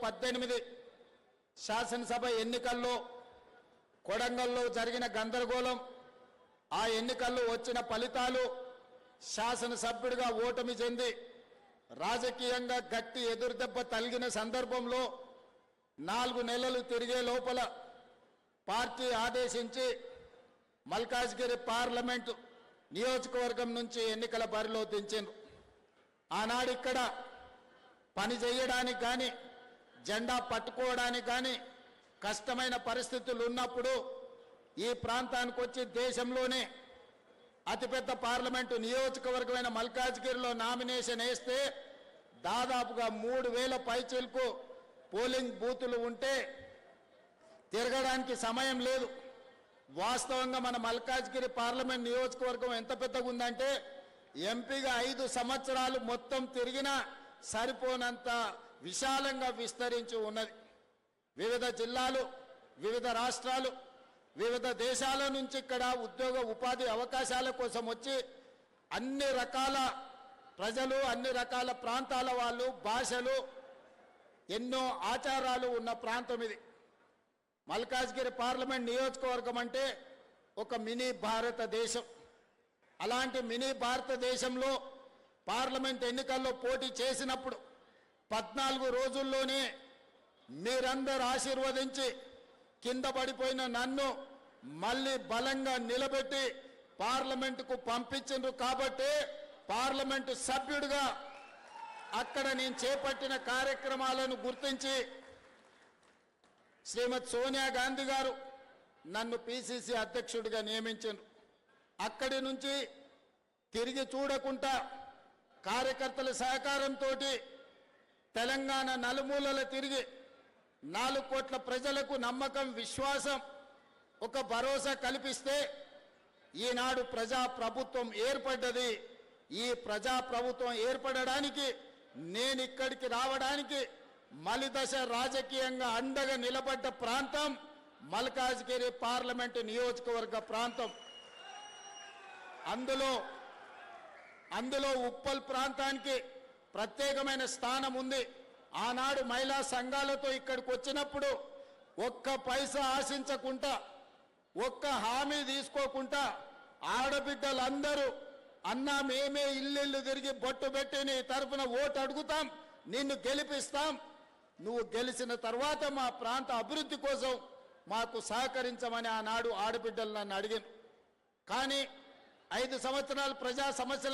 2018 శాసనసభ ఎన్నికల్లో కొడంగల్లో జరిగిన గందరగోళం, ఆ ఎన్నికల్లో వచ్చిన ఫలితాలు, శాసనసభ్యుడిగా ఓటమి చెంది రాజకీయంగా గట్టి ఎదురుదెబ్బ తగిలిన సందర్భంలో 4 నెలలు తిరిగే లోపల పార్టీ ఆదేశించి మల్కాజ్గిరి పార్లమెంటు నియోజకవర్గం నుంచి ఎన్నికల బరిలో దించారు. ఆనాడు ఇక్కడ పని చేయడానికి కానీ జెండా పట్టుకోవడానికి కానీ కష్టమైన పరిస్థితులు ఉన్నప్పుడు ఈ ప్రాంతానికి వచ్చి దేశంలోనే అతిపెద్ద పార్లమెంటు నియోజకవర్గమైన మల్కాజ్గిరిలో నామినేషన్ వేస్తే దాదాపుగా 3000 పైచీలకు పోలింగ్ బూతులు ఉంటే తిరగడానికి సమయం లేదు. వాస్తవంగా మన మల్కాజ్గిరి పార్లమెంట్ నియోజకవర్గం ఎంత పెద్దగా ఉందంటే ఎంపీగా 5 సంవత్సరాలు మొత్తం తిరిగినా సరిపోనంత విశాలంగా విస్తరించి ఉన్నది. వివిధ జిల్లాలు, వివిధ రాష్ట్రాలు, వివిధ దేశాల నుంచి ఇక్కడ ఉద్యోగ ఉపాధి అవకాశాల కోసం వచ్చి అన్ని రకాల ప్రజలు, అన్ని రకాల ప్రాంతాల వాళ్ళు, భాషలు, ఎన్నో ఆచారాలు ఉన్న ప్రాంతం ఇది. మల్కాజ్గిరి పార్లమెంట్ నియోజకవర్గం అంటే ఒక మినీ భారతదేశం. అలాంటి మినీ భారతదేశంలో పార్లమెంట్ ఎన్నికల్లో పోటీ చేసినప్పుడు 14 రోజుల్లోనే మీరందరూ ఆశీర్వదించి కింద పడిపోయిన నన్ను మళ్ళీ బలంగా నిలబెట్టి పార్లమెంటుకు పంపించిండ్రు. కాబట్టి పార్లమెంటు సభ్యుడిగా అక్కడ నేను చేపట్టిన కార్యక్రమాలను గుర్తించి శ్రీమతి సోనియా గాంధీ గారు నన్ను పిసిసి అధ్యక్షుడిగా నియమించారు. అక్కడి నుంచి తిరిగి చూడకుండా కార్యకర్తల సహకారంతో తెలంగాణ నలుమూలల తిరిగి 4 కోట్ల ప్రజలకు నమ్మకం, విశ్వాసం, ఒక భరోసా కల్పిస్తే ఈనాడు ప్రజాప్రభుత్వం ఏర్పడ్డది. ఈ ప్రజాప్రభుత్వం ఏర్పడడానికి నేను ఇక్కడికి రావడానికి మలిదశ రాజకీయంగా అండగా నిలబడ్డ ప్రాంతం మల్కాజ్గిరి పార్లమెంటు నియోజకవర్గ ప్రాంతం. అందులో ఉప్పల్ ప్రాంతానికి ప్రత్యేకమైన స్థానం ఉంది. ఆనాడు మహిళా సంఘాలతో ఇక్కడికి వచ్చినప్పుడు ఒక్క పైసా ఆశించకుండా, ఒక్క హామీ తీసుకోకుండా ఆడబిడ్డలందరూ అన్నా మేమే ఇల్లు తిరిగి బొట్టు పెట్టి నీ తరఫున ఓటు అడుగుతాం, నిన్ను గెలిపిస్తాం, నువ్వు గెలిచిన తర్వాత మా ప్రాంత అభివృద్ధి కోసం మాకు సహకరించమని ఆనాడు ఆడబిడ్డలు నన్ను అడిగాను. కానీ 5 సంవత్సరాలు ప్రజా సమస్యల